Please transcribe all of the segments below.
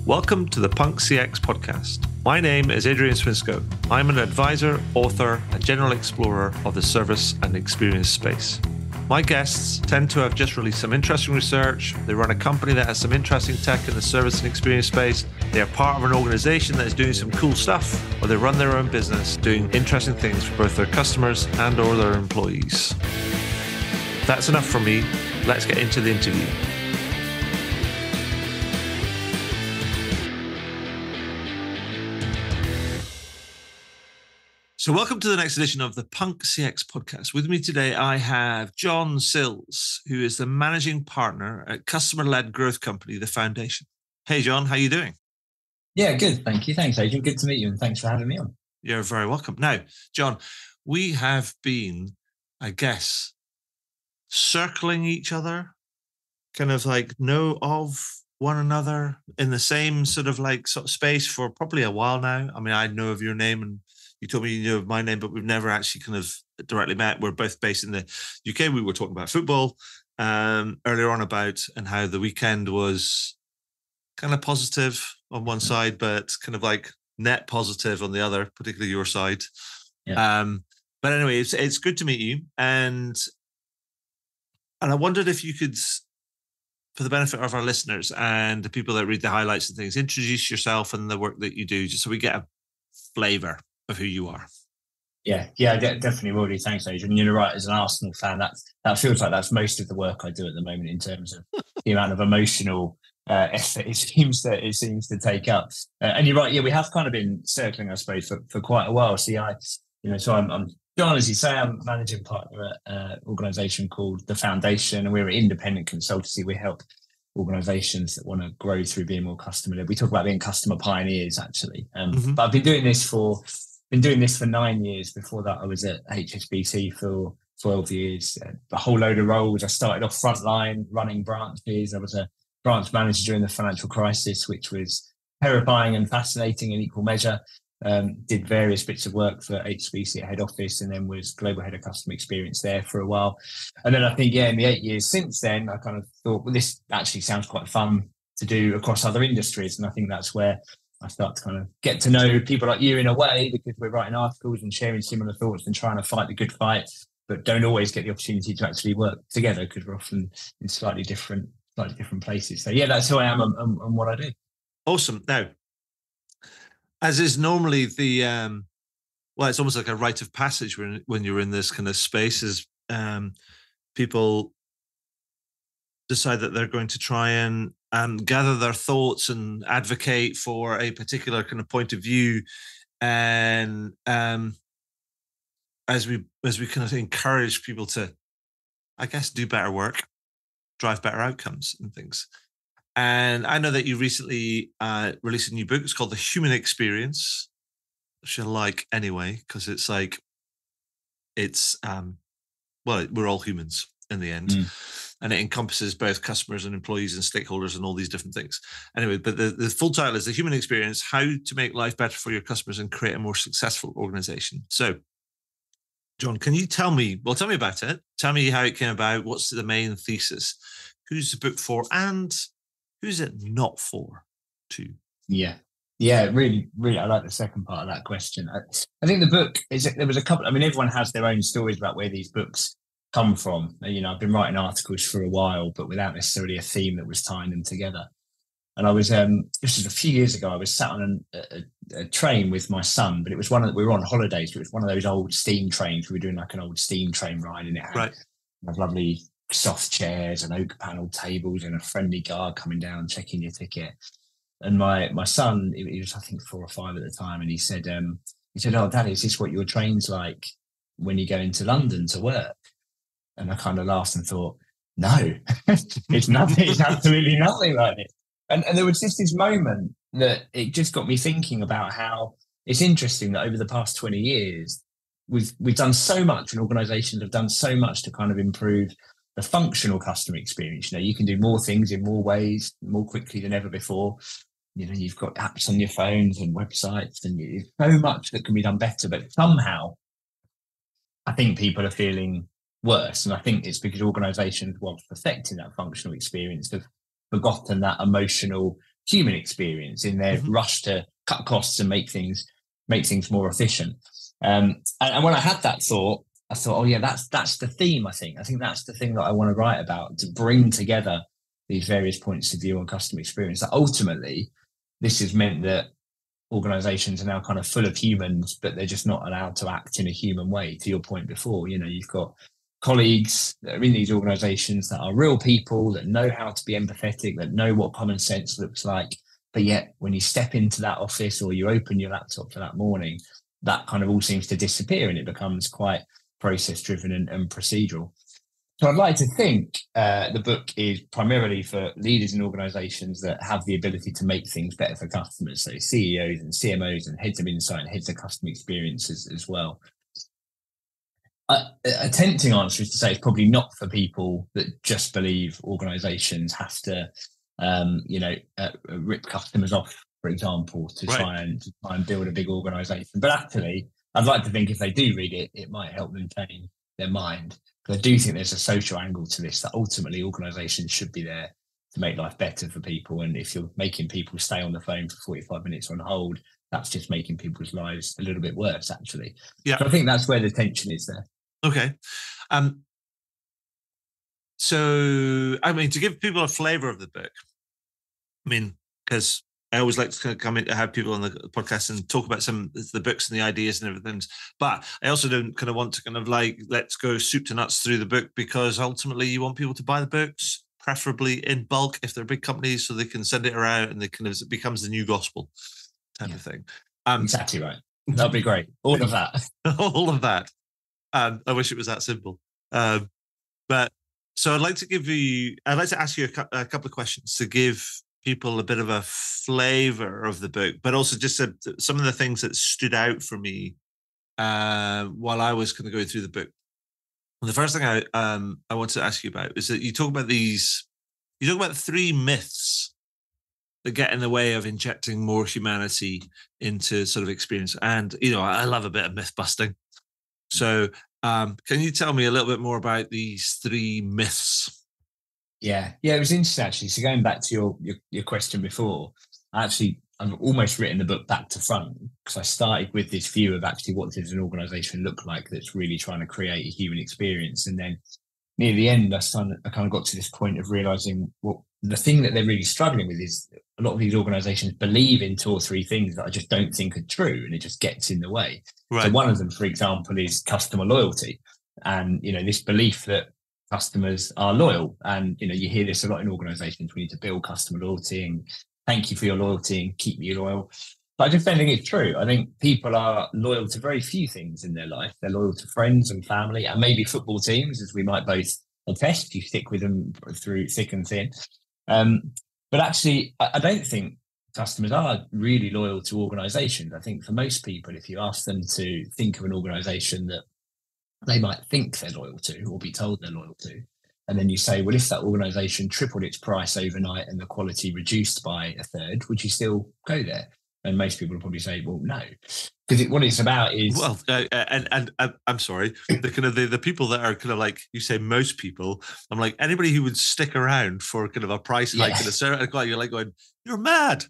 Welcome to the Punk CX podcast. My name is Adrian Swinscoe. I'm an advisor, author, and general explorer of the service and experience space. My guests tend to have just released some interesting research. They run a company that has some interesting tech in the service and experience space. They are part of an organization that is doing some cool stuff, or they run their own business doing interesting things for both their customers and or their employees. That's enough from me. Let's get into the interview. So welcome to the next edition of the Punk CX podcast. With me today, I have John Sills, who is the managing partner at customer-led growth company, The Foundation. Hey, John, how are you doing? Yeah, good. Thank you. Thanks, Adrian. Good to meet you, and thanks for having me on. You're very welcome. Now, John, we have been, I guess, circling each other, kind of like know of one another in the same sort of space for probably a while now. I mean, I know of your name and you told me you knew of my name, but we've never actually kind of directly met. We're both based in the UK. We were talking about football earlier on and how the weekend was kind of positive on one side, but kind of like net positive on the other, particularly your side. Yeah. But anyway, it's good to meet you. And I wondered if you could, for the benefit of our listeners and the people that read the highlights and things, introduce yourself and the work that you do, just so we get a flavor of who you are. Yeah, definitely will do. Thanks, Adrian. You're right. As an Arsenal fan, that feels like that's most of the work I do at the moment in terms of the amount of emotional effort it seems to take up. And you're right. Yeah, we have kind of been circling, I suppose, for quite a while. So I'm John, as you say, I'm managing partner at an organisation called The Foundation, and we're an independent consultancy. We help organisations that want to grow through being more customer-led. We talk about being customer pioneers, actually. But I've been doing this for 9 years. Before that, I was at HSBC for 12 years. A whole load of roles. I started off frontline, running branches. I was a branch manager during the financial crisis, which was terrifying and fascinating in equal measure. Did various bits of work for HSBC at head office, and then was global head of customer experience there for a while. And then I think, in the 8 years since then, I kind of thought, well, this actually sounds quite fun to do across other industries. And I think that's where I start to kind of get to know people like you in a way, because we're writing articles and sharing similar thoughts and trying to fight the good fight, but don't always get the opportunity to actually work together because we're often in slightly different places. So yeah, that's who I am and what I do. Awesome. Now, as is normally the, it's almost like a rite of passage when you're in this kind of space, is people decide that they're going to try and gather their thoughts and advocate for a particular kind of point of view. And as we kind of encourage people to, I guess, do better work, drive better outcomes and things. And I know that you recently released a new book. It's called The Human Experience, which I like anyway, because it's like, we're all humans in the end. And it encompasses both customers and employees and stakeholders and all these different things. Anyway, but the full title is The Human Experience, How to Make Life Better for Your Customers and Create a More Successful Organization. So, John, can you tell me about it. Tell me how it came about. What's the main thesis? Who's the book for? And who's it not for, too? Yeah, really, I like the second part of that question. I think the book there was a couple. I mean, everyone has their own stories about where these books come from. I've been writing articles for a while, but without necessarily a theme that was tying them together. And I was, this was a few years ago, I was sat on a train with my son, but it was we were on holidays, but it was one of those old steam trains. We were doing like an old steam train ride, and it had lovely soft chairs and oak panel tables and a friendly guard coming down checking your ticket. And my son, he was I think 4 or 5 at the time, and he said, "Oh, Dad, is this what your train's like when you go into London to work?" And I kind of laughed and thought, no, it's nothing. It's absolutely nothing like it. And there was just this moment that it just got me thinking about how it's interesting that over the past 20 years, we've done so much, and organizations have done so much to kind of improve the functional customer experience. You can do more things in more ways, more quickly than ever before. You've got apps on your phones and websites, and there's so much that can be done better. But somehow, I think people are feeling worse. And I think it's because organizations, whilst perfecting that functional experience, have forgotten that emotional human experience in their rush to cut costs and make things more efficient. And when I had that thought, I thought, oh yeah, that's the theme. I think that's the thing that I want to write about, to bring together these various points of view on customer experience. That ultimately, this has meant that organizations are now kind of full of humans, but they're just not allowed to act in a human way. To your point before, you've got colleagues that are in these organizations that are real people, that know how to be empathetic, that know what common sense looks like. But yet when you step into that office or you open your laptop for that morning, that kind of all seems to disappear and it becomes quite process driven and procedural. So I'd like to think the book is primarily for leaders in organizations that have the ability to make things better for customers. So CEOs and CMOs and heads of insight and heads of customer experiences as well. A tempting answer is to say it's probably not for people that just believe organizations have to, rip customers off, for example, to try and build a big organization. But actually, I'd like to think if they do read it, it might help them change their mind. Because I do think there's a social angle to this, that ultimately organizations should be there to make life better for people. And if you're making people stay on the phone for 45 minutes on hold, that's just making people's lives a little bit worse, actually. Yeah. So I think that's where the tension is there. Okay. So, I mean, to give people a flavor of the book, I mean, because I always like to kind of come in to have people on the podcast and talk about some of the books and the ideas and everything. But I also don't kind of want to kind of like, let's go soup to nuts through the book, because ultimately you want people to buy the books, preferably in bulk if they're big companies, so they can send it around and it becomes the new gospel type of thing. Exactly right. That'd be great. All of that. All of that. I wish it was that simple. But so I'd like to ask you a couple of questions to give people a bit of a flavor of the book, but also just some of the things that stood out for me while I was kind of going through the book. And the first thing I want to ask you about is that you talk about three myths that get in the way of injecting more humanity into sort of experience. And, I love a bit of myth busting. So can you tell me a little bit more about these three myths? Yeah, it was interesting actually. So going back to your question before, I've almost written the book back to front, because I started with this view of actually what does an organization look like that's really trying to create a human experience. And then near the end, I kind of got to this point of realizing what the thing that they're really struggling with is a lot of these organizations believe in two or three things that I just don't think are true, and it just gets in the way. Right. So one of them, for example, is customer loyalty. And, this belief that customers are loyal. And, you hear this a lot in organizations. We need to build customer loyalty and thank you for your loyalty and keep me loyal. But I just don't think it's true. I think people are loyal to very few things in their life. They're loyal to friends and family and maybe football teams, as we might both attest. You stick with them through thick and thin. But actually, I don't think customers are really loyal to organizations. I think for most people, if you ask them to think of an organization that they might think they're loyal to or be told they're loyal to, and then you say, well, if that organization tripled its price overnight and the quality reduced by a third, would you still go there? And most people will probably say, well, no, because what it's about is and I'm sorry, the kind of the people that are kind of like, you say most people, I'm like, anybody who would stick around for kind of a price hike and a certain quality, you're like going, you're mad.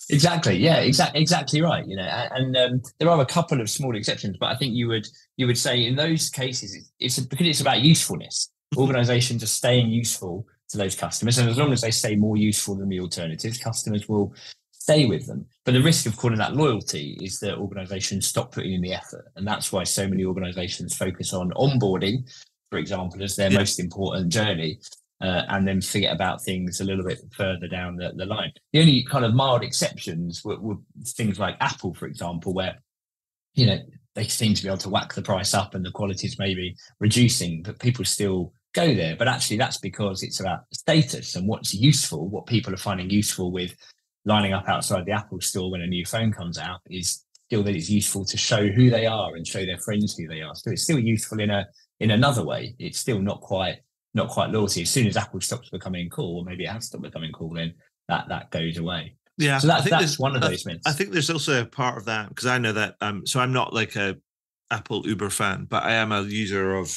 Exactly. Yeah, exactly right. And there are a couple of small exceptions, but I think you would say in those cases, because it's about usefulness. Organizations are staying useful to those customers, and as long as they stay more useful than the alternatives, customers will stay with them. But the risk of calling that loyalty is that organizations stop putting in the effort. And that's why so many organizations focus on onboarding, for example, as their most important journey, and then forget about things a little bit further down the line. The only kind of mild exceptions were things like Apple, for example, where, they seem to be able to whack the price up and the quality is maybe reducing, but people still go there. But actually that's because it's about status and what's useful, what people are finding useful with lining up outside the Apple store when a new phone comes out is still that it's useful to show who they are and show their friends who they are. So it's still useful in another way. It's still not quite loyalty. As soon as Apple stops becoming cool, or maybe it has stopped becoming cool, then that goes away. Yeah. So that's one of those myths. I think there's also a part of that, because I know that so I'm not like a Apple Uber fan, but I am a user of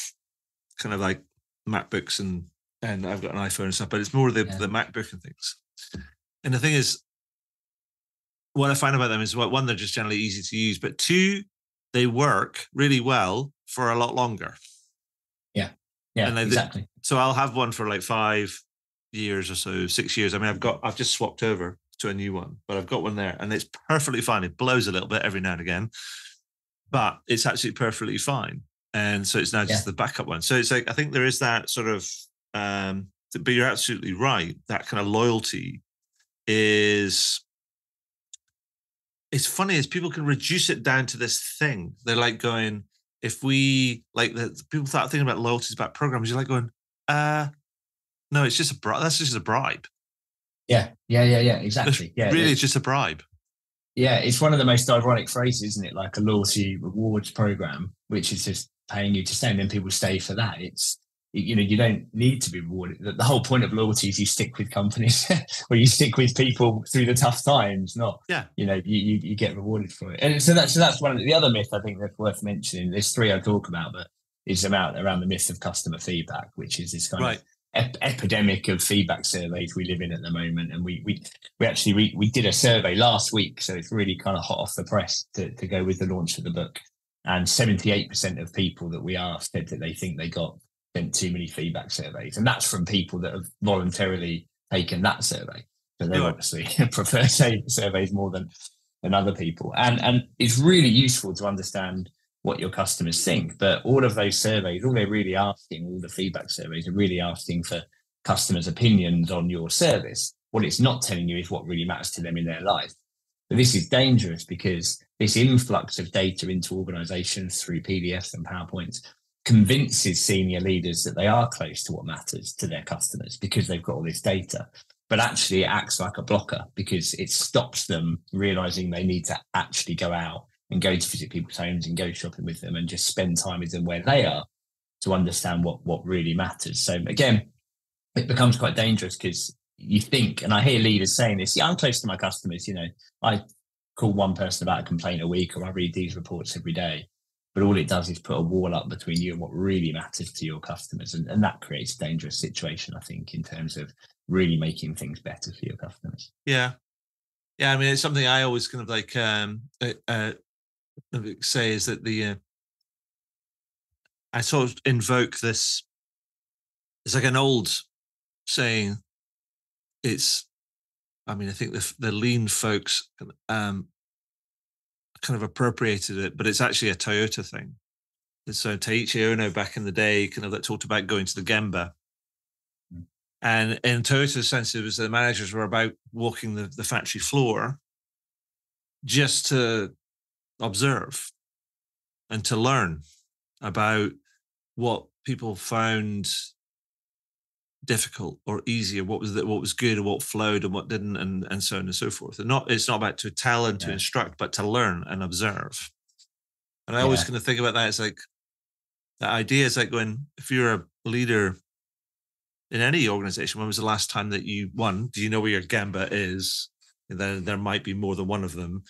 kind of like MacBooks and I've got an iPhone and stuff, but it's more the MacBook and things. And the thing is, what I find about them is, one, they're just generally easy to use, but two, they work really well for a lot longer. Yeah, and exactly. So I'll have one for like 5 years or so, 6 years. I mean, I've just swapped over to a new one, but I've got one there and it's perfectly fine. It blows a little bit every now and again, but it's absolutely perfectly fine. And so it's now just the backup one. So it's like, I think there is that sort of, but you're absolutely right. That kind of loyalty is, it's funny as people can reduce it down to this thing. They're like going, if we like people start thinking about loyalties about programs, you're like going, no, it's just a bribe. That's just a bribe. Yeah, exactly. Really, it's just a bribe. Yeah, it's one of the most ironic phrases, isn't it? Like a loyalty rewards program, which is just paying you to stay, and then people stay for that. It's, you don't need to be rewarded. The whole point of loyalty is you stick with companies or you stick with people through the tough times, not, you get rewarded for it. And so that's one of the other myth I think that's worth mentioning. There's three I talk about, but it's around the myth of customer feedback, which is this kind of epidemic of feedback surveys we live in at the moment. And we did a survey last week, so it's really kind of hot off the press to go with the launch of the book. And 78% of people that we asked said that they think they got sent too many feedback surveys, and that's from people that have voluntarily taken that survey. So they obviously prefer surveys more than other people, and it's really useful to understand what your customers think. But all of those surveys, all they're really asking, all the feedback surveys are really asking for customers' opinions on your service. What it's not telling you is what really matters to them in their life. But this is dangerous because this influx of data into organizations through PDFs and PowerPoints convinces senior leaders that they are close to what matters to their customers because they've got all this data. But actually it acts like a blocker because it stops them realizing they need to actually go out and go to visit people's homes and go shopping with them and just spend time with them where they are to understand what really matters. So again, it becomes quite dangerous because you think, and I hear leaders saying this, I'm close to my customers, I call one person about a complaint a week, or I read these reports every day. But all it does is put a wall up between you and what really matters to your customers. And that creates a dangerous situation, I think, in terms of really making things better for your customers. Yeah. Yeah. I mean, it's something I always kind of like say is that I sort of invoke this. It's like an old saying. I think the lean folks kind of appropriated it, but it's actually a Toyota thing. And so Taiichi Ono back in the day kind of that talked about going to the Gemba. And in Toyota's sense, it was the managers were about walking the factory floor just to observe and to learn about what people found difficult or easier, what was good and what flowed and what didn't, and so on and so forth. And it's not about to tell and to instruct, but to learn and observe. And I always kind of think about that as like the idea is like going, if you're a leader in any organization, when was the last time that do you know where your Gemba is? And then there might be more than one of them.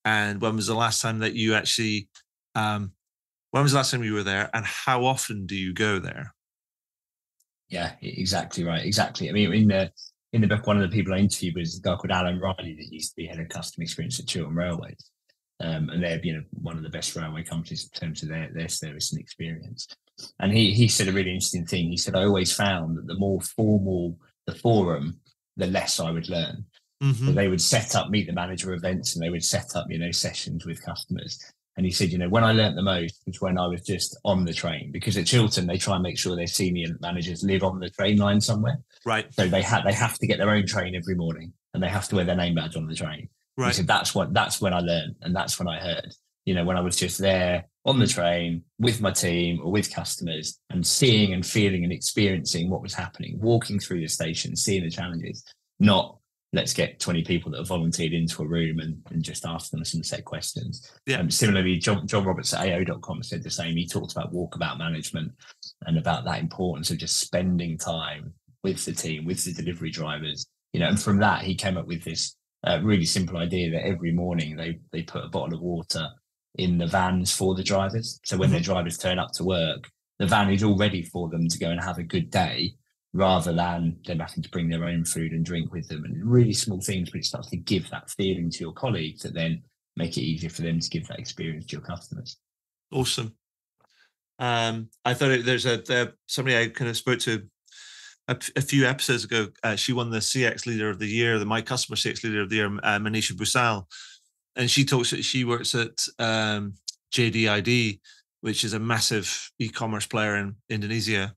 And when was the last time that you actually, when was the last time you were there, and how often do you go there? Yeah, exactly right. Exactly. I mean, in the book, one of the people I interviewed was a guy called Alan Riley that used to be head of customer experience at Chiltern Railways. And they're one of the best railway companies in terms of their service and experience. And he said a really interesting thing. He said, I always found that the more formal the forum, the less I would learn. Mm-hmm. So they would set up meet the manager events, and they would set up, sessions with customers. And he said, when I learnt the most was when I was just on the train, because at Chiltern, they try and make sure their senior managers live on the train line somewhere. Right. So they have to get their own train every morning, and they have to wear their name badge on the train. Right. He said, that's when I learned, and that's when I heard, when I was just there on the train with my team or with customers and seeing and feeling and experiencing what was happening, walking through the station, seeing the challenges, not let's get 20 people that have volunteered into a room and just ask them some set questions. Yeah. Similarly, John Roberts at AO.com said the same. He talked about walkabout management and about that importance of just spending time with the team, with the delivery drivers, and from that, he came up with this really simple idea that every morning they put a bottle of water in the vans for the drivers. So when their drivers turn up to work, the van is all ready for them to go and have a good day rather than them having to bring their own food and drink with them. And really small things, but it starts to give that feeling to your colleagues that then make it easier for them to give that experience to your customers. Awesome. I thought there's somebody I kind of spoke to a few episodes ago. She won the CX Leader of the Year, the My Customer CX Leader of the Year, Manisha Busal, and she talks that she works at JDID, which is a massive e-commerce player in Indonesia.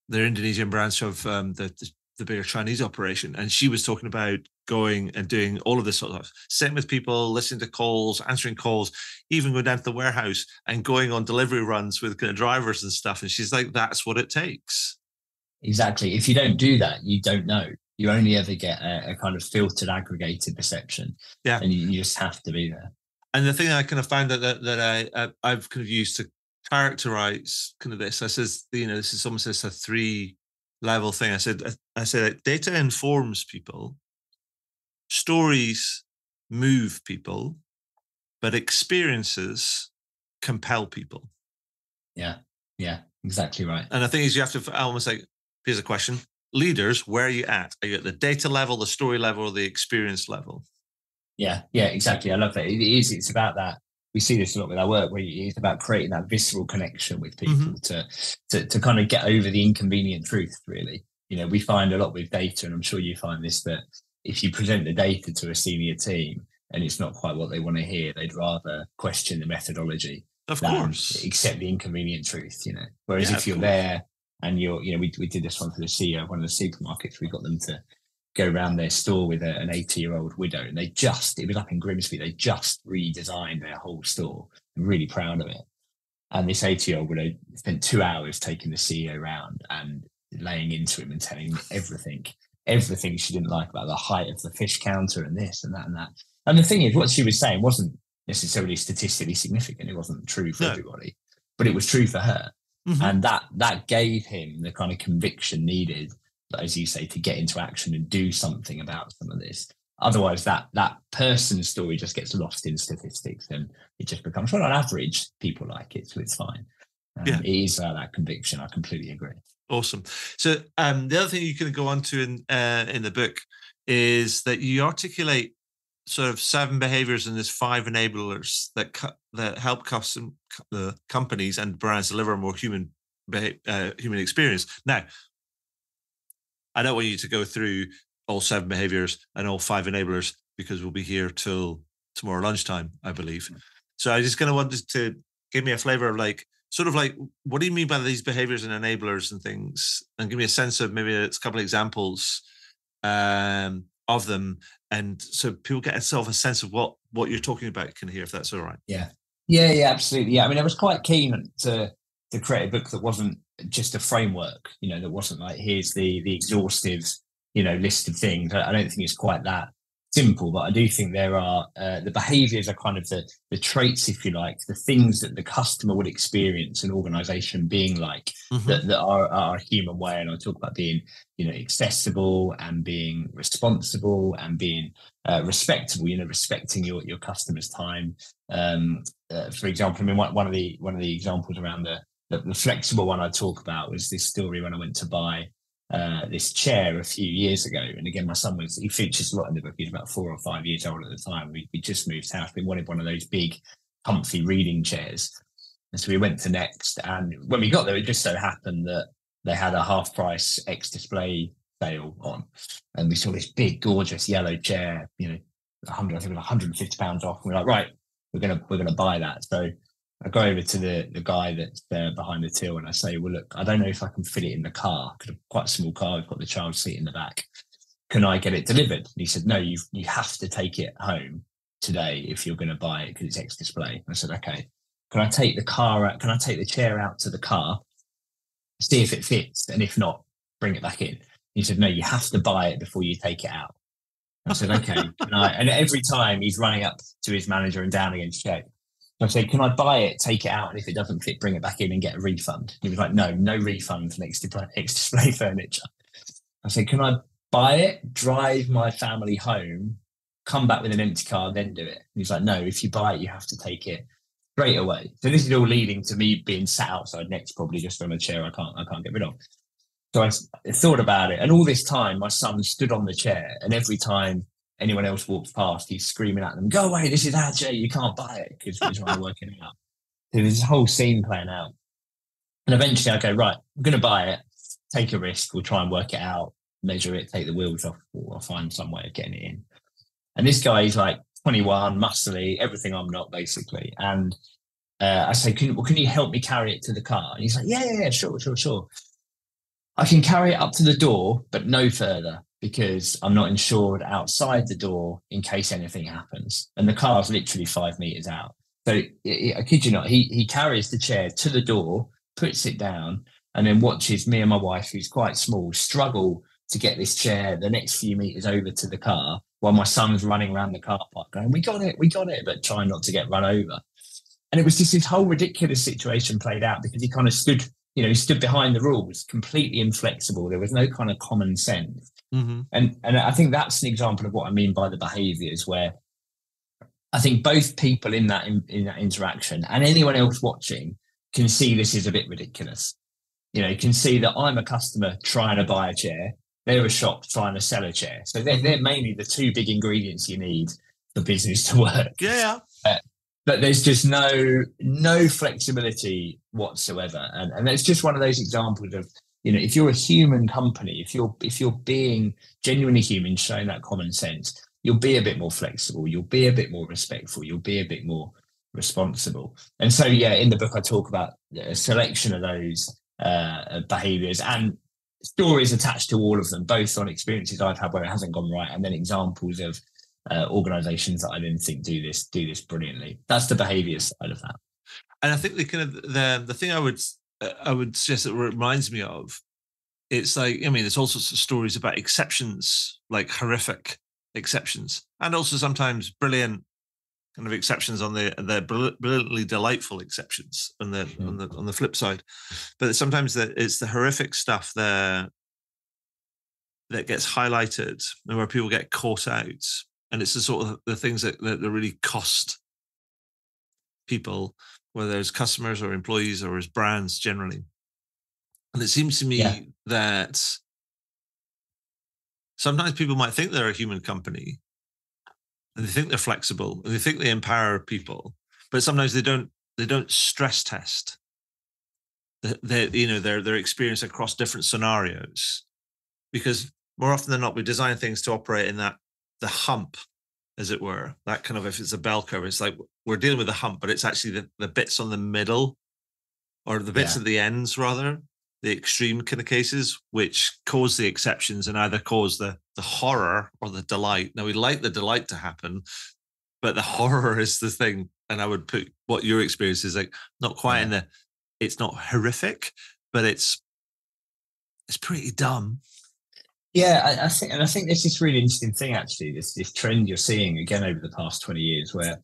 Their Indonesian branch of the bigger Chinese operation, and she was talking about going and doing all of this sort of sitting with people, listening to calls, answering calls, even going down to the warehouse and going on delivery runs with kind of drivers and stuff. And she's like, that's what it takes. Exactly. If you don't do that, you don't know. You only ever get a kind of filtered, aggregated perception. Yeah. And you just have to be there. And the thing I kind of found that I've kind of used to characterize kind of this, I says, this is almost a 3-level thing. I said data informs people, stories move people, but experiences compel people. Yeah, exactly right. And the thing is, you have to almost like, here's a question: leaders, where are you at? Are you at the data level, the story level, or the experience level? Yeah, exactly. I love that. It's about that. We see this a lot with our work, where it's about creating that visceral connection with people to kind of get over the inconvenient truth, really. We find a lot with data, and I'm sure you find this, that if you present the data to a senior team and it's not quite what they want to hear, they'd rather question the methodology. Of course. Accept the inconvenient truth, Whereas if you're there and we did this one for the CEO of one of the supermarkets, we got them to go around their store with an 80-year-old widow, and it was up in Grimsby, they just redesigned their whole store. I'm really proud of it. And this 80-year-old widow spent 2 hours taking the CEO around and laying into him and telling him everything she didn't like about the height of the fish counter and this and that and that. And the thing is, what she was saying wasn't necessarily statistically significant. It wasn't true for everybody, but it was true for her. Mm-hmm. And that gave him the kind of conviction needed, as you say, to get into action and do something about some of this. Otherwise, that person's story just gets lost in statistics, and it just becomes, well, on average, people like it, so it's fine. It is that conviction. I completely agree. Awesome. So the other thing you can go on to in the book is that you articulate sort of 7 behaviors and there's 5 enablers that help the companies and brands deliver a more human experience. Now, I don't want you to go through all 7 behaviors and all 5 enablers, because we'll be here till tomorrow lunchtime, I believe. So I just kind of wanted to give me a flavor of what do you mean by these behaviors and enablers and things, and give me a sense of maybe a couple of examples of them, and so people get a sense of what you're talking about can hear, if that's all right. Yeah, absolutely. I mean, I was quite keen to create a book that wasn't just a framework, that wasn't like, here's the exhaustive, list of things. I don't think it's quite that simple, but I do think there are the behaviors are kind of the traits, if you like, the things that the customer would experience an organization being like, that are a human way. And I talk about being, accessible and being responsible and being respectable, respecting your customer's time. For example, I mean, one of the examples around the flexible one I talk about was this story when I went to buy this chair a few years ago. And again, my son he features a lot in the book. He's about 4 or 5 years old at the time. We just moved house. We wanted one of those big, comfy reading chairs. And so we went to Next. And when we got there, it just so happened that they had a half price X display sale on. And we saw this big, gorgeous yellow chair, I think it was £150 off. And we're like, right, we're gonna buy that. So I go over to the guy that's there behind the till and I say, well, look, I don't know if I can fit it in the car, because it's quite a small car. I've got the child seat in the back. Can I get it delivered? And he said, no, you have to take it home today if you're going to buy it, because it's X display. I said, okay, can I take the car out? Can I take the chair out to the car, see if it fits? And if not, bring it back in. He said, no, you have to buy it before you take it out. I said, okay. And every time he's running up to his manager and down again to check. I said, can I buy it, take it out, and if it doesn't fit, bring it back in and get a refund? He was like, no refund for X display furniture. I said, can I buy it, drive my family home, come back with an empty car, then do it? And he's like, no, if you buy it, you have to take it straight away. So this is all leading to me being sat outside Next, probably just on a chair I can't get rid of. So I thought about it, and all this time, my son stood on the chair, and every time anyone else walks past, he's screaming at them, "Go away! This is our chair. You can't buy it," because he's trying to work it out. So there's this whole scene playing out, and eventually I go, right, I'm going to buy it, take a risk, we'll try and work it out, measure it, take the wheels off, or I'll find some way of getting it in. And this guy is like 21, muscly, everything I'm not, basically. And I say, can you help me carry it to the car? And he's like, yeah, sure. I can carry it up to the door, but no further, because I'm not insured outside the door in case anything happens. And the car's literally 5 meters out. So I kid you not, he carries the chair to the door, puts it down, and then watches me and my wife, who's quite small, struggle to get this chair the next few meters over to the car while my son's running around the car park going, we got it, but trying not to get run over. And it was just this whole ridiculous situation played out because he kind of stood behind the rules, completely inflexible. There was no kind of common sense. Mm-hmm. And I think that's an example of what I mean by the behaviors, where I think both people in that interaction and anyone else watching can see this is a bit ridiculous. Can see that I'm a customer trying to buy a chair. They're a shop trying to sell a chair. So they're mainly the two big ingredients you need for business to work. Yeah. But there's just no flexibility whatsoever. And it's just one of those examples of, if you're a human company, if you're being genuinely human, showing that common sense, you'll be a bit more flexible. You'll be a bit more respectful. You'll be a bit more responsible. And so, in the book, I talk about a selection of those behaviors and stories attached to all of them, both on experiences I've had where it hasn't gone right, and then examples of organizations that I didn't think do this brilliantly. That's the behavior side of that. And I think the thing I would suggest that reminds me of, it's like, there's all sorts of stories about exceptions, like horrific exceptions, and also sometimes brilliant kind of exceptions on the brilliantly delightful exceptions on the flip side. But sometimes it's the horrific stuff that gets highlighted and where people get caught out. And it's the sort of the things that really cost people, whether it's customers or employees or as brands generally. And it seems to me that sometimes people might think they're a human company and they think they're flexible and they think they empower people, but sometimes they don't stress test their experience across different scenarios, because more often than not, we design things to operate in the hump, as it were. That kind of, if it's a bell curve, it's like we're dealing with the hump, but it's actually the bits on the middle, or the bits at the ends, rather, the extreme kind of cases, which cause the exceptions and either cause the horror or the delight. Now, we like the delight to happen, but the horror is the thing. And I would put what your experience is like, not quite it's not horrific, but it's pretty dumb. Yeah, I think there's this really interesting thing, actually, this trend you're seeing again over the past 20 years, where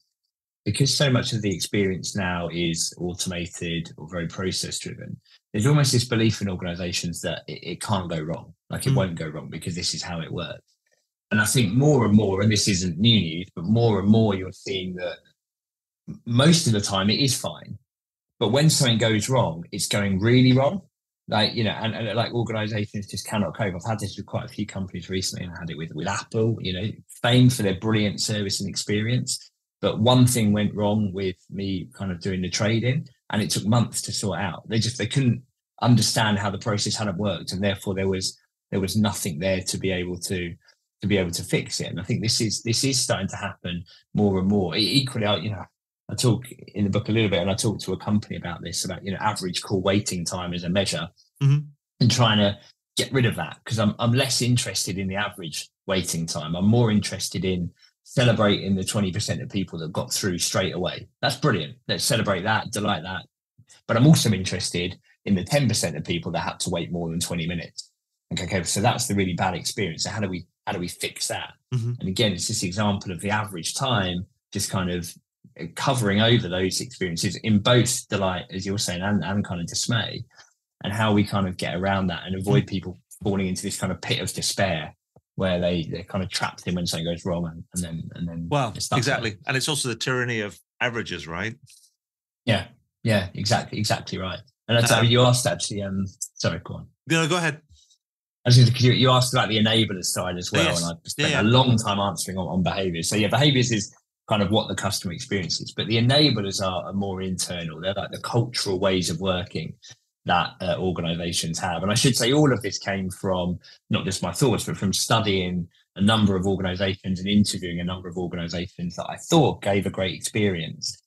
because so much of the experience now is automated or very process driven, there's almost this belief in organizations that it can't go wrong, like it won't go wrong because this is how it works. And I think more and more, and this isn't new news, but more and more you're seeing that most of the time it is fine. But when something goes wrong, it's going really wrong. Like, and like organizations just cannot cope. I've had this with quite a few companies recently, and I had it with Apple, famed for their brilliant service and experience. But one thing went wrong with me kind of doing the trading, and it took months to sort out. They couldn't understand how the process hadn't worked, and therefore there was nothing there to be able to fix it. And I think this is starting to happen more and more. Equally, I talk in the book a little bit, and I talk to a company about this, about, average call waiting time as a measure, and trying to get rid of that, because I'm less interested in the average waiting time. I'm more interested in celebrating the 20% of people that got through straight away. That's brilliant. Let's celebrate that, delight that. But I'm also interested in the 10% of people that had to wait more than 20 minutes. Okay, so that's the really bad experience. So how do we fix that? And again, it's this example of the average time just kind of covering over those experiences in both delight, as you're saying, and kind of dismay, and how we kind of get around that and avoid people falling into this kind of pit of despair where they're kind of trapped in when something goes wrong and then well, exactly. And it's also the tyranny of averages, right? Yeah, exactly right. And that's how you asked, actually. Sorry, go on. No, go ahead. You asked about the enabler side as well, Yes. and I spent a long time answering on behaviors. So yeah, behaviors is kind of what the customer experiences, but the enablers are more internal. They're like the cultural ways of working that organizations have. And I should say all of this came from not just my thoughts, but from studying a number of organizations and interviewing a number of organizations that I thought gave a great experience.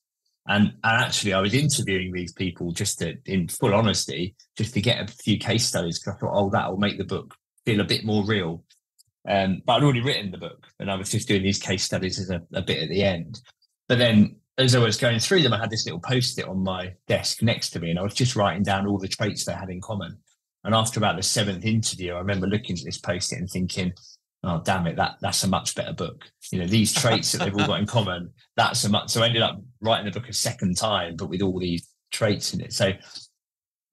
And actually, I was interviewing these people in full honesty, just to get a few case studies, because I thought, oh, that will make the book feel a bit more real. But I'd already written the book, and I was just doing these case studies as a bit at the end. But then, as I was going through them, I had this little post-it on my desk next to me, and I was just writing down all the traits they had in common. And after about the 7th interview, I remember looking at this post-it and thinking, oh, damn it, that's a much better book. These traits that they've all got in common, so I ended up writing the book a second time, but with all these traits in it. So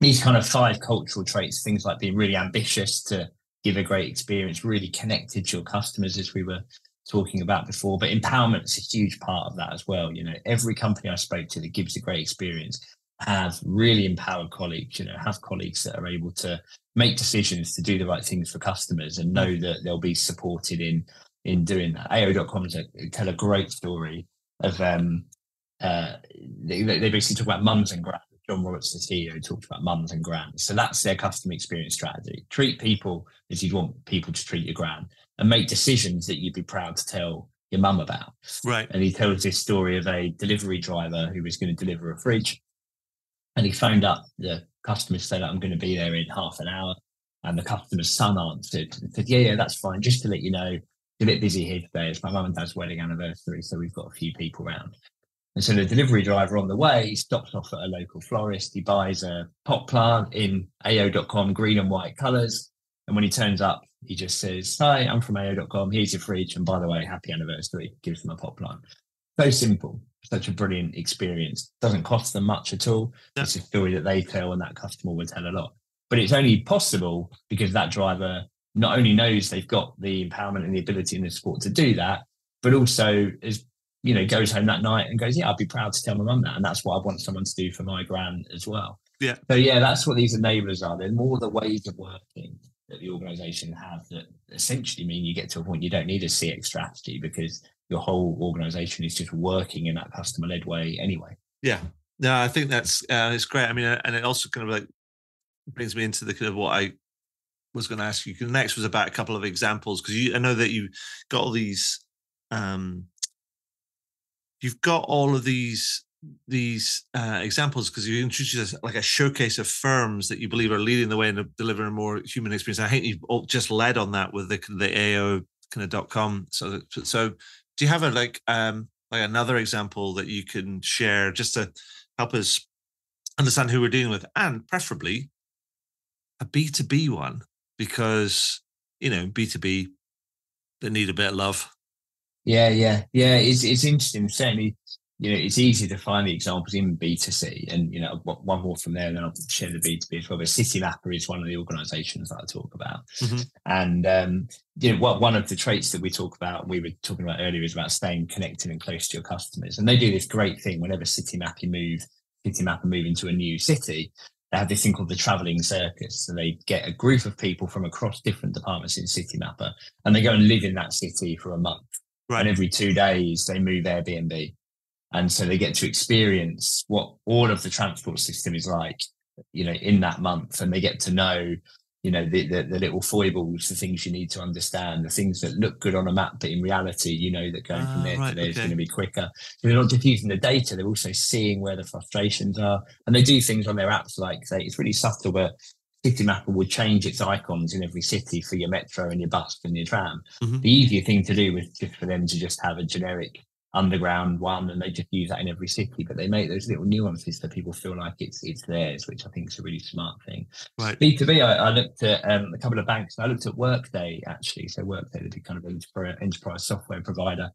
these kind of 5 cultural traits, things like being really ambitious to give a great experience, really connected to your customers, as we were talking about before. But empowerment is a huge part of that as well. Every company I spoke to that gives a great experience have really empowered colleagues, have colleagues that are able to make decisions to do the right things for customers and know that they'll be supported in doing that. AO.com tell a great story of they basically talk about mums and grands. John Roberts, the CEO, talked about mums and grands. So that's their customer experience strategy. Treat people as you'd want people to treat your gran, and make decisions that you'd be proud to tell your mum about. Right. And he tells this story of a delivery driver who was going to deliver a fridge. And he phoned up the customer, said, I'm going to be there in half an hour. And the customer's son answered and said, yeah, that's fine. Just to let you know, it's a bit busy here today. It's my mum and dad's wedding anniversary, so we've got a few people around. And so the delivery driver on the way, he stops off at a local florist. He buys a pot plant in AO.com green and white colours. And when he turns up, he just says, hi, I'm from AO.com. Here's your fridge. And by the way, happy anniversary. Gives them a pot plant. So simple. Such a brilliant experience. Doesn't cost them much at all. Yeah. It's a story that they tell, and that customer will tell a lot. But it's only possible because that driver not only knows they've got the empowerment and the ability and the support to do that, but also is, goes home that night and goes, yeah, I'd be proud to tell my mum that. And that's what I want someone to do for my gran as well. Yeah. So yeah, that's what these enablers are. They're more the ways of working that the organization have that essentially mean you get to a point you don't need a CX strategy, because your whole organization is just working in that customer-led way anyway. Yeah. No, I think that's it's great. I mean, and it also kind of like brings me into the kind of what I was going to ask you next was about a couple of examples, because I know that you got all these you've got all of these examples because you introduced like a showcase of firms that you believe are leading the way in delivering a more human experience. I think you've just led on that with the AO kind of .com. So do you have like another example that you can share just to help us understand who we're dealing with, and preferably a B2B one, because B2B, they need a bit of love. Yeah. It's interesting. Certainly, it's easy to find the examples in B2C, and one more from there, and then I'll share the B2B as well. But Citymapper is one of the organisations that I talk about, and one of the traits that we talk about, and we were talking about earlier, is about staying connected and close to your customers. And they do this great thing whenever Citymapper move into a new city. They have this thing called the travelling circus. So they get a group of people from across different departments in Citymapper, and they go and live in that city for a month. Right. And every 2 days they move Airbnb. And so they get to experience what all of the transport system is like, in that month. And they get to know, the little foibles, the things you need to understand, the things that look good on a map, but in reality, that going from there to there is going to be quicker. So they're not just using the data, they're also seeing where the frustrations are. And they do things on their apps like, say, it's really subtle, but Citymapper would change its icons in every city for your metro and your bus and your tram. The easier thing to do was just for them to just have a generic underground one, and they just use that in every city, but they make those little nuances so people feel like it's theirs, which I think is a really smart thing. Right. B2B, I looked at a couple of banks, and I looked at Workday actually. So Workday, the big kind of enterprise software provider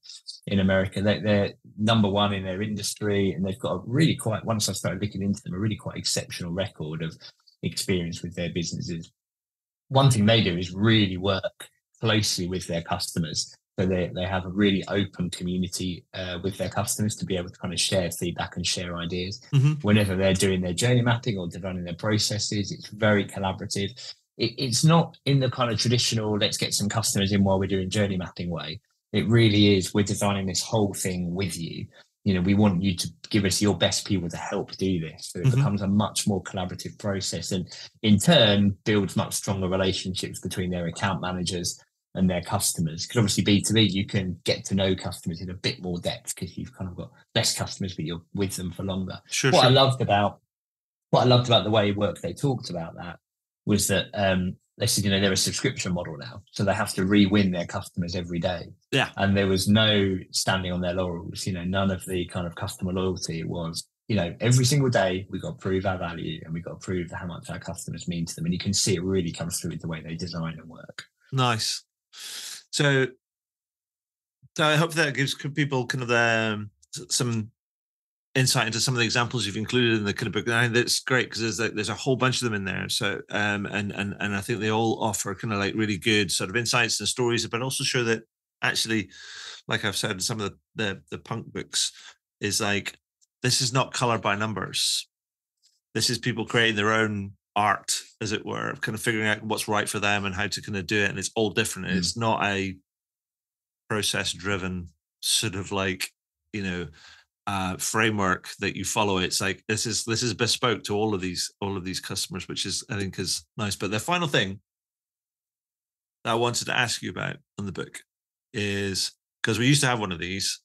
in America, they're number one in their industry, and they've got a really quite, once I started looking into them, a really quite exceptional record of experience with their businesses. One thing they do is really work closely with their customers. So they have a really open community with their customers to be able to kind of share feedback and share ideas. Whenever they're doing their journey mapping or designing their processes, it's very collaborative. it's not in the kind of traditional, let's get some customers in while we're doing journey mapping way. It really is, we're designing this whole thing with you. We want you to give us your best people to help do this. So it becomes a much more collaborative process, and in turn builds much stronger relationships between their account managers and their customers. Because obviously B2B, you can get to know customers in a bit more depth because you've kind of got less customers, but you're with them for longer. What I loved about the way Workday talked about that was that they said, they're a subscription model now, so they have to re-win their customers every day. Yeah. And there was no standing on their laurels, none of the kind of customer loyalty. It was, every single day we got to prove our value, and we got to prove how much our customers mean to them. And you can see it really comes through with the way they design and work. Nice. So I hope that gives people kind of some insight into some of the examples you've included in the kind of book. And that's great because there's a whole bunch of them in there. So and I think they all offer kind of like really good sort of insights and stories, but also show that actually, like I've said, some of the punk books is like, this is not color by numbers. This is people creating their own art, as it were, kind of figuring out what's right for them and how to kind of do it. And it's all different. It's not a process driven sort of like, framework that you follow. It's like this is bespoke to all of these customers, which is, I think, is nice. But the final thing that I wanted to ask you about on the book is, because we used to have one of these,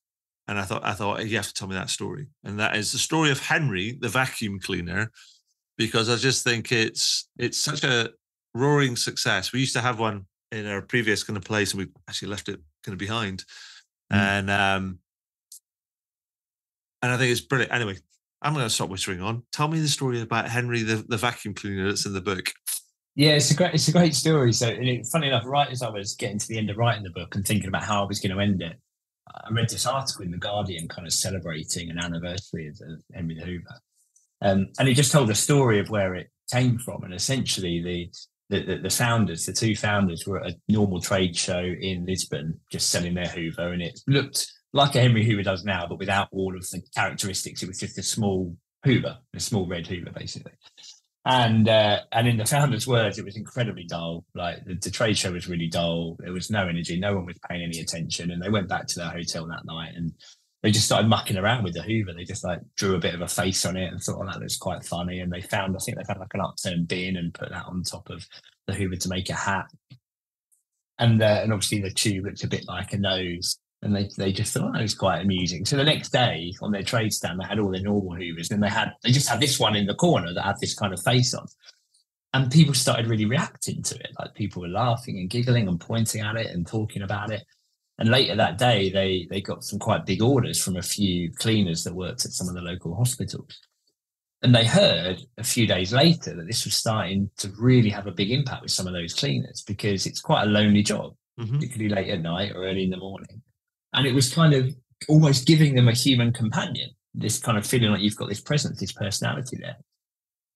and I thought you have to tell me that story, and that is the story of Henry the vacuum cleaner, because I just think it's such a roaring success. We used to have one in our previous kind of place, and we actually left it kind of behind, and I think it's brilliant. Anyway, I'm going to stop whispering on. Tell me the story about Henry, the vacuum cleaner that's in the book. Yeah, it's a great story. So, funny enough, right as I was getting to the end of writing the book and thinking about how I was going to end it, I read this article in The Guardian kind of celebrating an anniversary of Henry the Hoover. And it just told a story of where it came from. And essentially the founders, the two founders, were at a normal trade show in Lisbon, just selling their Hoover. And it looked like a Henry Hoover does now, but without all of the characteristics. It was just a small Hoover, a small red Hoover, basically. And in the founders' words, it was incredibly dull. Like the trade show was really dull. There was no energy. No one was paying any attention. And they went back to their hotel that night and they just started mucking around with the Hoover. They just like drew a bit of a face on it and thought, oh, that looks quite funny. And I think they found like an upturned bin and put that on top of the Hoover to make a hat. And obviously the tube looked a bit like a nose. And they just thought, it was quite amusing. So the next day on their trade stand, they had all their normal Hoovers, and they just had this one in the corner that had this kind of face on. And people started really reacting to it. Like people were laughing and giggling and pointing at it and talking about it. And later that day, they got some quite big orders from a few cleaners that worked at some of the local hospitals. And they heard a few days later that this was starting to really have a big impact with some of those cleaners, because it's quite a lonely job, particularly late at night or early in the morning. And it was kind of almost giving them a human companion, this kind of feeling like you've got this presence, this personality there.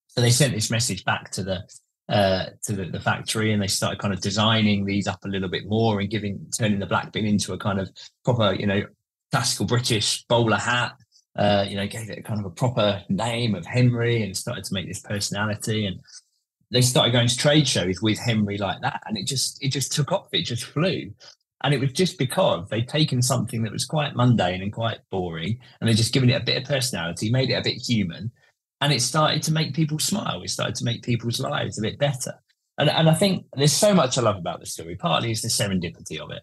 So they sent this message back to the factory, and they started kind of designing these up a little bit more and turning the black bin into a kind of proper, classical British bowler hat. Gave it a kind of a proper name of Henry and started to make this personality. And they started going to trade shows with Henry like that, and it just took off. It just flew. And it was just because they'd taken something that was quite mundane and quite boring, and they'd just given it a bit of personality, made it a bit human, and it started to make people smile. It started to make people's lives a bit better. And I think there's so much I love about the story. Partly is the serendipity of it.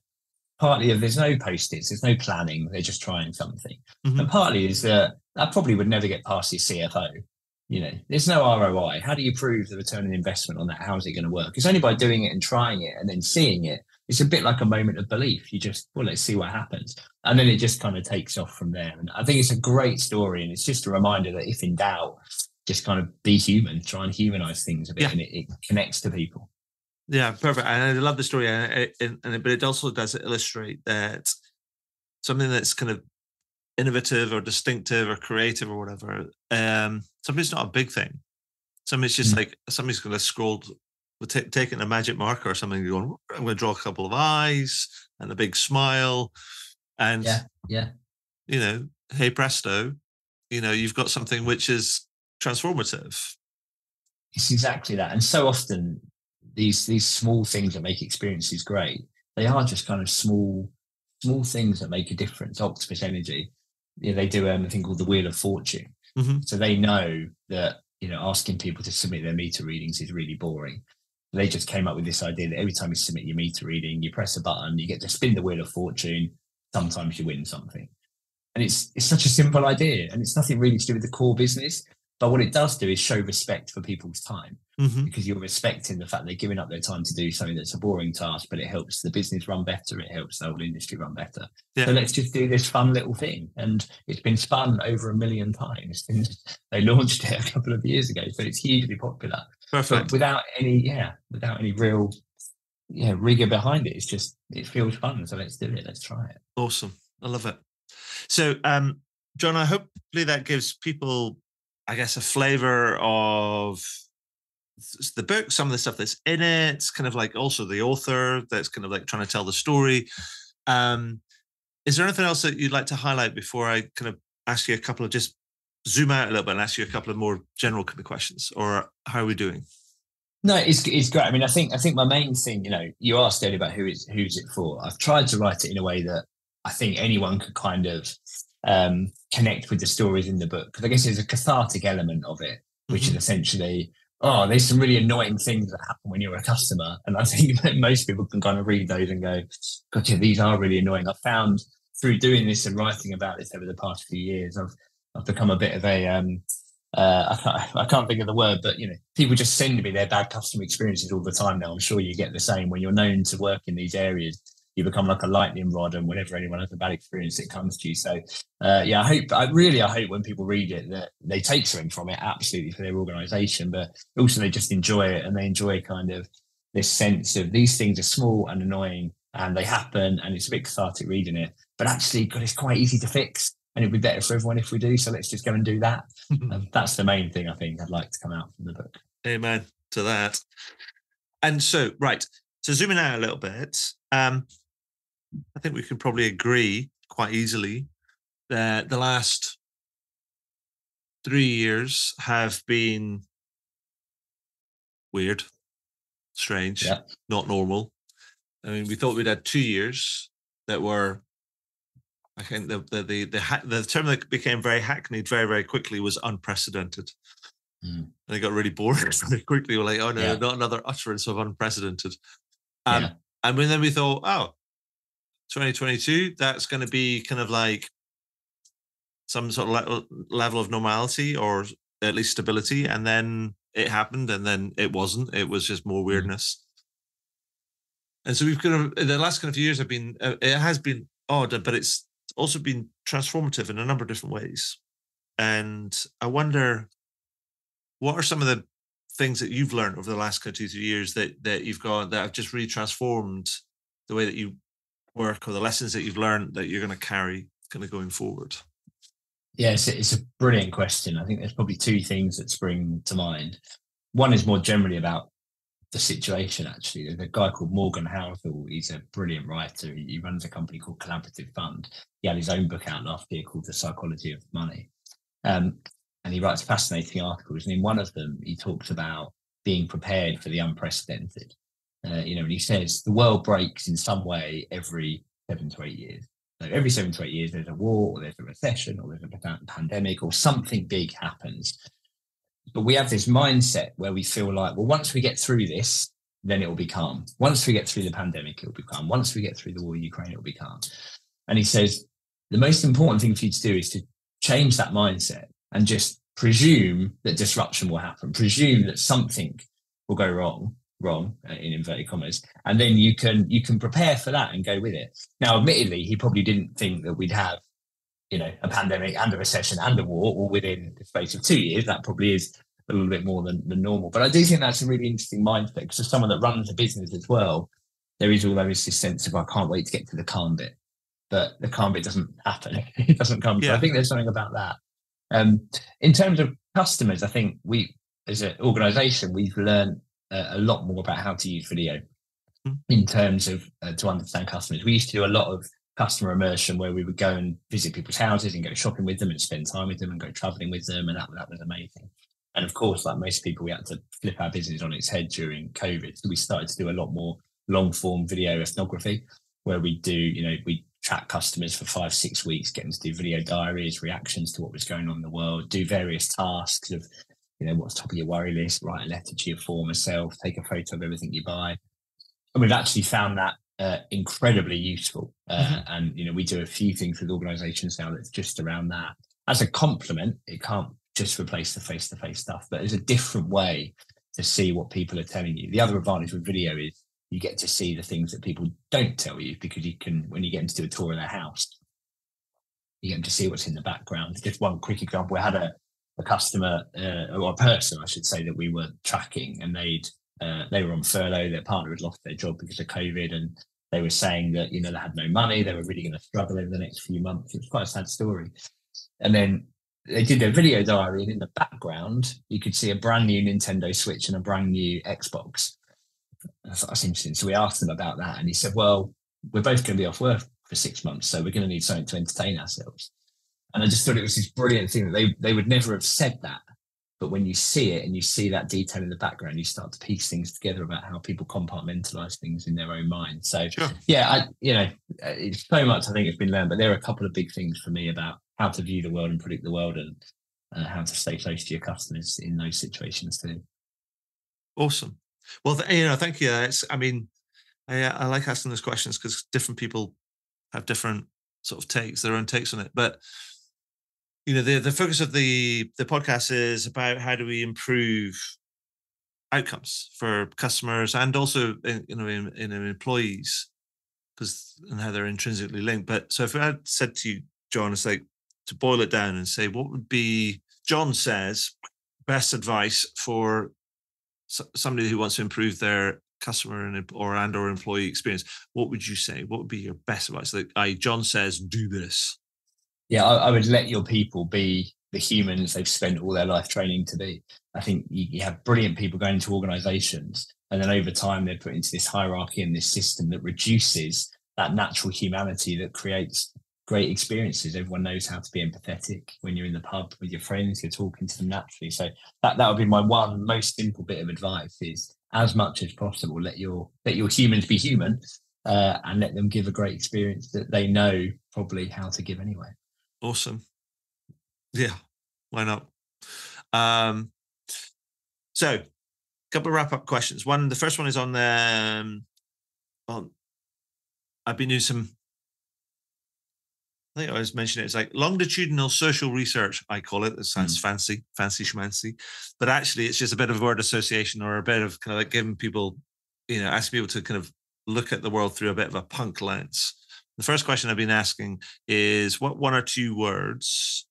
Partly there's no post-its, there's no planning, they're just trying something. And partly is that probably would never get past your CFO. There's no ROI. How do you prove the return on investment on that? How's it going to work? It's only by doing it and trying it and then seeing it. It's a bit like a moment of belief. You just, let's see what happens. And then it just kind of takes off from there. And I think it's a great story. And it's just a reminder that if in doubt, just kind of be human, try and humanize things a bit, and it connects to people. Yeah, perfect. And I love the story. But it also does illustrate that something that's kind of innovative or distinctive or creative or whatever, something's not a big thing. Something's just like somebody's going to scroll, taking a magic marker or something, going, I'm going to draw a couple of eyes and a big smile, and hey presto, you've got something which is transformative. It's exactly that. And so often these small things that make experiences great, they are just kind of small things that make a difference. Octopus Energy, they do a thing called the Wheel of Fortune. Mm-hmm. So they know that, asking people to submit their meter readings is really boring. They just came up with this idea that every time you submit your meter reading, you press a button, you get to spin the Wheel of Fortune. Sometimes you win something. And it's such a simple idea, and it's nothing really to do with the core business. But what it does do is show respect for people's time, because you're respecting the fact they're giving up their time to do something that's a boring task, but it helps the business run better. It helps the whole industry run better. Yeah. So let's just do this fun little thing. And it's been spun over 1 million times. They launched it a couple of years ago, so it's hugely popular. Perfect. But without any real rigor behind it. It feels fun. So let's do it. Let's try it. Awesome. I love it. So, John, I hopefully that gives people, I guess, a flavor of the book, some of the stuff that's in it, kind of like also the author that's kind of like trying to tell the story. Is there anything else that you'd like to highlight before I kind of ask you a couple of, just zoom out a little bit and ask you a couple of more general kind of questions, or how are we doing? No, it's great. I mean, I think my main thing, you asked earlier about who's it for. I've tried to write it in a way that I think anyone could kind of connect with the stories in the book, because I guess there's a cathartic element of it, which is essentially, there's some really annoying things that happen when you're a customer, and I think that most people can kind of read those and go, "Gotcha, these are really annoying." I've found through doing this and writing about this over the past few years, I've become a bit of a I can't think of the word, but people just send me their bad customer experiences all the time now. I'm sure you get the same when you're known to work in these areas. You become like a lightning rod, and whenever anyone has a bad experience, it comes to you. So, I hope when people read it that they take something from it, absolutely, for their organisation, but also they just enjoy it, and they enjoy kind of this sense of these things are small and annoying, and they happen, and it's a bit cathartic reading it. But actually, God, it's quite easy to fix, and it'd be better for everyone if we do. So let's just go and do that. That's the main thing I think I'd like to come out from the book. Amen to that. And so, right. So zooming out a little bit, I think we can probably agree quite easily that the last 3 years have been weird, strange, not normal. I mean, we thought we'd had 2 years that were, I think the term that became very hackneyed very, very quickly was unprecedented. And it got really boring very quickly. We're like, oh no, not another utterance of unprecedented. And then we thought, 2022, that's going to be kind of like some sort of level of normality, or at least stability. And then it happened, and then it wasn't. It was just more weirdness. And so we've kind of, the last kind of few years have been, it has been odd, but it's also been transformative in a number of different ways. And I wonder, what are some of the things that you've learned over the last kind of 2-3 years that you've got that have just really transformed the way that you work, or the lessons that you've learned that you're going to carry kind of going forward? Yeah, it's a brilliant question. I think there's probably 2 things that spring to mind. One is more generally about the situation, actually. There's a guy called Morgan Housel. He's a brilliant writer. He runs a company called Collaborative Fund. He had his own book out last year called The Psychology of Money. And he writes fascinating articles. And in one of them, he talks about being prepared for the unprecedented. And he says the world breaks in some way every 7 to 8 years. So every 7 to 8 years, there's a war, or there's a recession, or there's a pandemic, or something big happens. But we have this mindset where we feel like, well, once we get through this, then it will be calm. Once we get through the pandemic, it will be calm. Once we get through the war in Ukraine, it will be calm. And he says the most important thing for you to do is to change that mindset and just presume that disruption will happen. Presume that something will go wrong in inverted commas, and then you can prepare for that and go with it. Now, admittedly, he probably didn't think that we'd have a pandemic and a recession and a war all within the space of 2 years. That probably is a little bit more than normal, but I do think that's a really interesting mindset, because as someone that runs a business as well, there is always this sense of, I can't wait to get to the calm bit, but the calm bit doesn't happen. It doesn't come. So I think there's something about that. In terms of customers, I think we, as an organization, we've learned a lot more about how to use video in terms of to understand customers. We used to do a lot of customer immersion, where we would go and visit people's houses and go shopping with them and spend time with them and go traveling with them, and that was amazing. And of course, like most people, we had to flip our business on its head during COVID. So we started to do a lot more long form video ethnography, where we track customers for 5-6 weeks, get them to do video diaries, reactions to what was going on in the world, do various tasks of, what's top of your worry list, write a letter to your former self, take a photo of everything you buy. And we've actually found that incredibly useful. And, we do a few things with organizations now that's just around that. As a complement, it can't just replace the face-to-face stuff, but there's a different way to see what people are telling you. The other advantage with video is you get to see the things that people don't tell you, because you can, when you get them to do a tour of their house, you get them to see what's in the background. Just one quick example, we had a customer, or a person, I should say, that we were tracking, and they were on furlough. Their partner had lost their job because of COVID, and they were saying that, they had no money. They were really going to struggle over the next few months. It was quite a sad story. And then they did their video diary, and in the background, you could see a brand new Nintendo Switch and a brand new Xbox. I thought that's interesting. So we asked him about that, and he said, well, we're both going to be off work for 6 months, so we're going to need something to entertain ourselves. And I just thought it was this brilliant thing that they would never have said that. But when you see it and you see that detail in the background, you start to piece things together about how people compartmentalize things in their own mind. So, sure. Yeah, it's so much I think it's been learned, but there are a couple of big things for me about how to view the world and predict the world, and how to stay close to your customers in those situations too. Awesome. Well, thank you. I like asking those questions because different people have different sort of their own takes on it. But the focus of the podcast is about how do we improve outcomes for customers and also in employees, and how they're intrinsically linked. But so if I had said to you, John, it's like to boil it down and say, what would be, John says, best advice for somebody who wants to improve their customer or employee experience? What would you say? What would be your best advice? Like John says, do this. Yeah, I would let your people be the humans they've spent all their life training to be. I think you have brilliant people going into organizations, and then over time they're put into this hierarchy and this system that reduces that natural humanity that creates great experiences. Everyone knows how to be empathetic when you're in the pub with your friends, you're talking to them naturally. So that would be my one most simple bit of advice, is as much as possible, let your humans be human, and let them give a great experience that they know probably how to give anyway. Awesome. Yeah, why not? So a couple of wrap-up questions. The first one is on I've been doing some, I think I was mentioning it's like longitudinal social research, I call it. It sounds fancy schmancy, but actually it's just a bit of word association, or a bit of kind of like giving people, asking people to kind of look at the world through a bit of a punk lens. The first question I've been asking is, what 1 or 2 words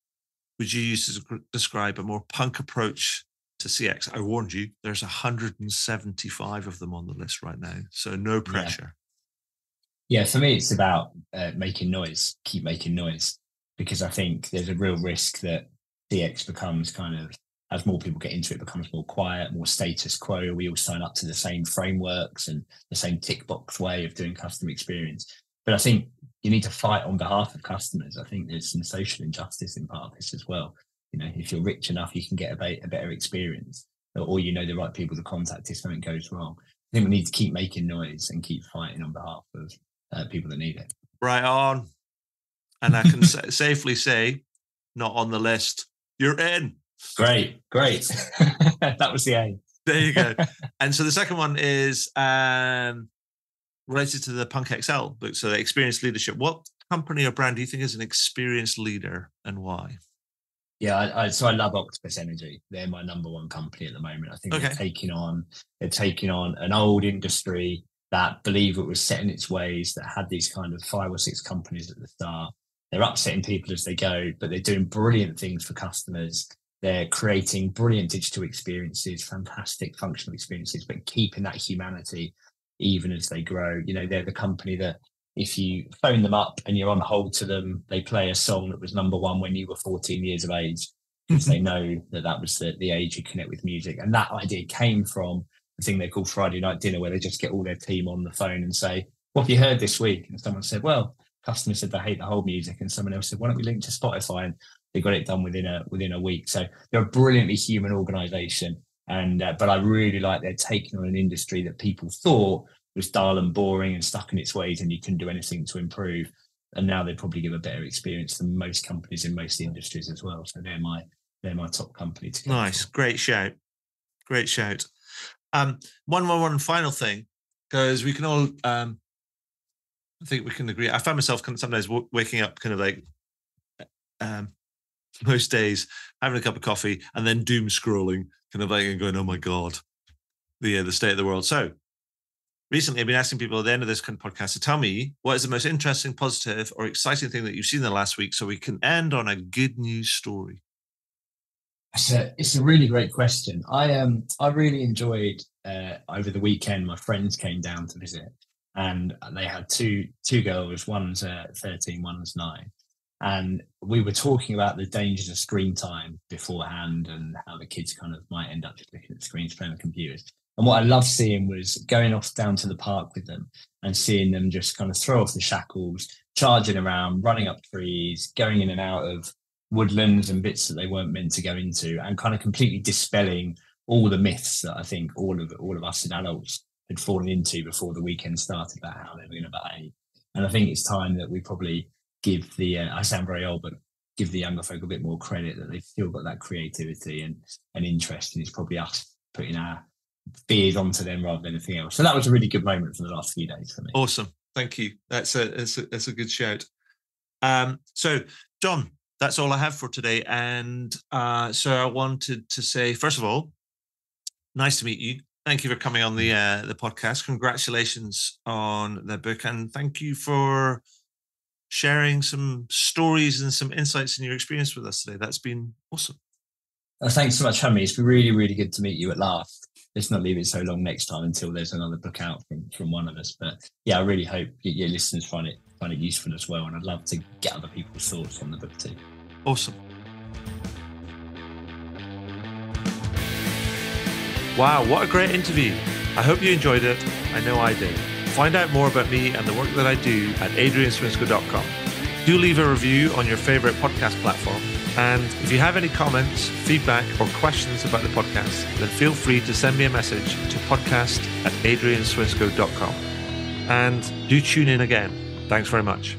would you use to describe a more punk approach to CX? I warned you, there's 175 of them on the list right now, so no pressure. Yeah, for me, it's about making noise, keep making noise, because I think there's a real risk that CX becomes kind of, as more people get into it, becomes more quiet, more status quo. We all sign up to the same frameworks and the same tick box way of doing customer experience. But I think you need to fight on behalf of customers. I think there's some social injustice in part of this as well. If you're rich enough, you can get a better experience, or the right people to contact if something goes wrong. I think we need to keep making noise and keep fighting on behalf of people that need it. Right on. And I can safely say, not on the list. You're in. Great. That was the aim. There you go. And so the second one is related to the Punk XL book. So the experienced leadership. What company or brand do you think is an experienced leader, and why? Yeah, I love Octopus Energy. They're my number one company at the moment. I think they're taking on an old industry that believed it was set in its ways, that had these kind of 5 or 6 companies at the start. They're upsetting people as they go, but they're doing brilliant things for customers. They're creating brilliant digital experiences, fantastic functional experiences, but keeping that humanity even as they grow. They're the company that if you phone them up and you're on hold to them, they play a song that was number 1 when you were 14 years of age, because they know that was the age you connect with music. And that idea came from the thing they call Friday night dinner, where they just get all their team on the phone and say, what have you heard this week? And someone said, well, customers said they hate the whole music. And someone else said, why don't we link to Spotify? And they got it done within a week. So they're a brilliantly human organization. And but I really like they're taking on an industry that people thought was dull and boring and stuck in its ways, and you couldn't do anything to improve. And now they probably give a better experience than most companies in most industries as well. So they're my top company to go Nice, for. great shout. One final thing, because we can all, I think we can agree. I find myself sometimes waking up kind of like most days having a cup of coffee and then doom scrolling, kind of like and going, oh my God, the state of the world. So recently I've been asking people at the end of this kind of podcast to tell me what is the most interesting, positive, or exciting thing that you've seen in the last week, so we can end on a good news story. It's a really great question. I really enjoyed over the weekend. My friends came down to visit, and they had two girls. One's 13, one's 9. And we were talking about the dangers of screen time beforehand and how the kids kind of might end up just looking at screens, playing with computers. And what I loved seeing was going off down to the park with them and seeing them just kind of throw off the shackles, charging around, running up trees, going in and out of woodlands and bits that they weren't meant to go into, and kind of completely dispelling all the myths that I think all of us as adults had fallen into before the weekend started about how they were going to behave. And I think it's time that we probably give I sound very old, but give the younger folk a bit more credit that they've still got that creativity and interest, and it's probably us putting our fears onto them rather than anything else. So that was a really good moment for the last few days for me. Awesome, thank you. That's a good shout. So John, that's all I have for today. And so I wanted to say, first of all, nice to meet you. Thank you for coming on the podcast. Congratulations on the book, and thank you for sharing some stories and some insights in your experience with us today. That's been awesome. Thanks so much, Hammy. It's been really, really good to meet you at last. Let's not leave it so long next time until there's another book out from one of us. But yeah, I really hope your listeners find it useful as well. And I'd love to get other people's thoughts on the book too. Awesome. Wow, what a great interview. I hope you enjoyed it. I know I did. Find out more about me and the work that I do at adrianswinscoe.com. Do leave a review on your favorite podcast platform. And if you have any comments, feedback, or questions about the podcast, then feel free to send me a message to podcast@adrianswinscoe.com. And do tune in again. Thanks very much.